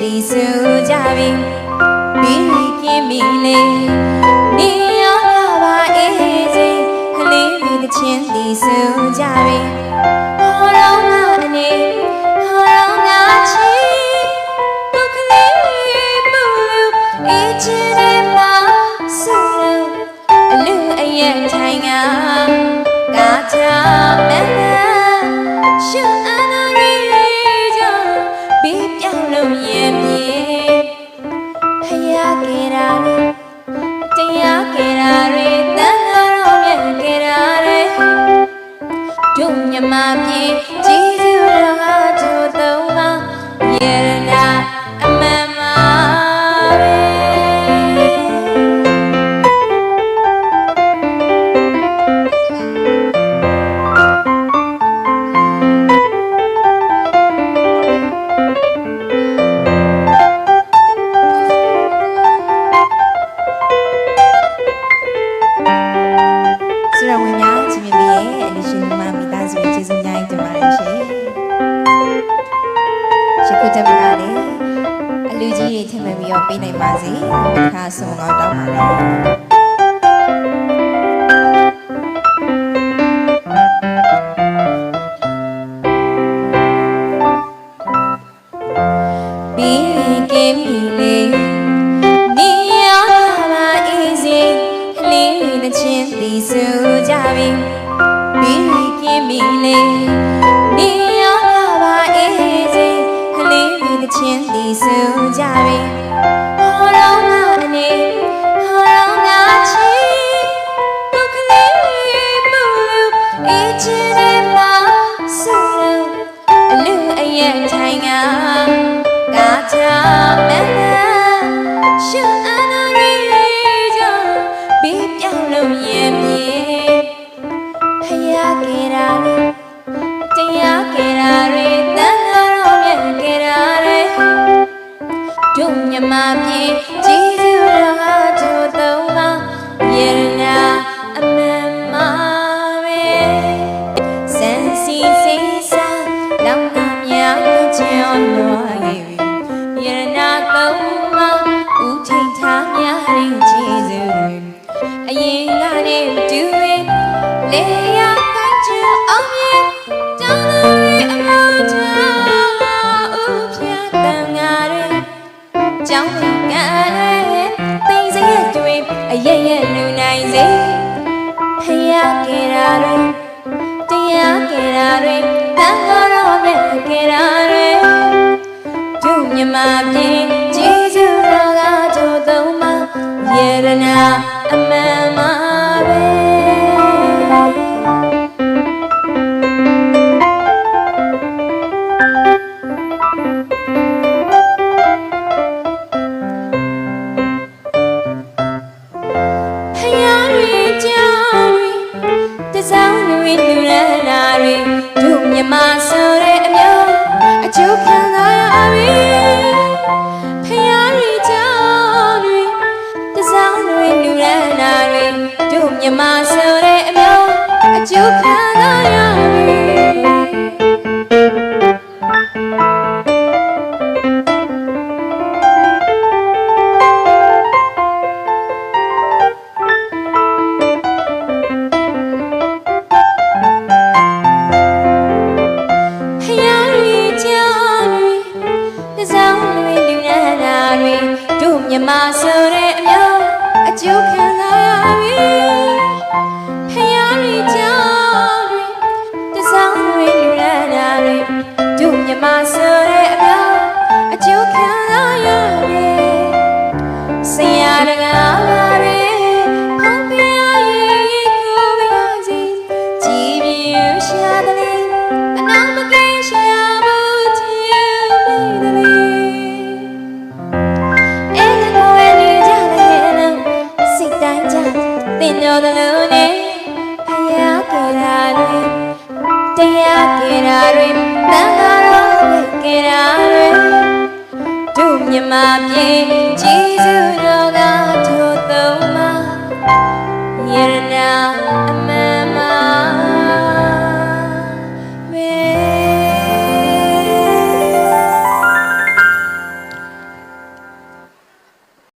သည်ဆိုကြပြီပြီးကင်းပြီလေနေရောပါအေးစိကလေးလေးတစ်ချင်းသည်ဆိုကြပြီဟောတော့ငါအနေဟောတော့ငါချီပုတ်ကလေးမူလို့အေးချင်တယ်ပါဆိုလို့အလူအယက်ထိုင်ငါကားချမဲရှုအနာရီကြောင့်ပြီးပြောင်းလို့ရဲ့မြေဖယားကေရာလေးတရားကေရာတွေတန်ခါတော့မြဲကေရာတွေတို့မြမပြေကြည်စုတော်ဟာတို့သုံးပါယေရနာအမှန်ပါပဲပေးနိုင်ပါစေ။ခါဆုံးတော့တောင်းပါတော့။ပြီးကင်းပြီလေနေရောပါအေးစေကလေးလေးတစ်ချင်းသည်ဆိုကြပြီပြီးကင်းပြီလေနေရောပါအေးစေကလေးလေးတစ်ချင်းသည်ဆိုကြပြီမြမပြေကြည်စုတော်ဟာတို့သုံးပါယေရနာအမှန်ပါပဲစံစီစေးစားလောင်းနာများကြောင်းတော်ရဲ့ယေရနာသုံးပါဦးထိန်ထားများရင်ကြည်စုတွေအရင်ကနေတူရင်လေရကိုင်းချအောင်ရင်တောင်းလို့အမှုထားဦးဖြတ်တန်ငါတွေကြောင်းကံသိစရဲ့တွေအရဲ့ရဲ့လူနိုင်စေဖယားကေရာတွေတရားကေရာတွေတန်ခါတော့မြဲကေရာတွေတို့မြမပြေကြည်စုတော်ကတို့သုံးပါယေရနာအမှန်ပါပဲမြမဆိုတဲ့အမျိုးအကျိုးခံစားရပြီဖယားရီကြောင့်တွေတစောင်းတွေလူရနာတွေတို့မြမဆိုတဲ့အမျိုးအကျိုးခံစားရပြီမြမဆိုတဲ့အမျိုးအကျိုးခံစားရပြီဖယားရီကြောင့်တွေတစောင်းတွေလူရနာတွေတို့မြမဆိုတဲ့အမျိုးအကျိုးခံစားရပြီဆရာတကားပါပဲဖုံးဖယားရဲ့ကိုမရစီကြည်ပြူရှာတယ်အနောင်မကင်းရှာဘူးကြည်မိတယ်တင်တော်တလုံးနဲ့ဖယားကေရာတွေတရားကေရာတွေတန်ခါတော့ကေရာတွေတို့မြမပြေကြည်စု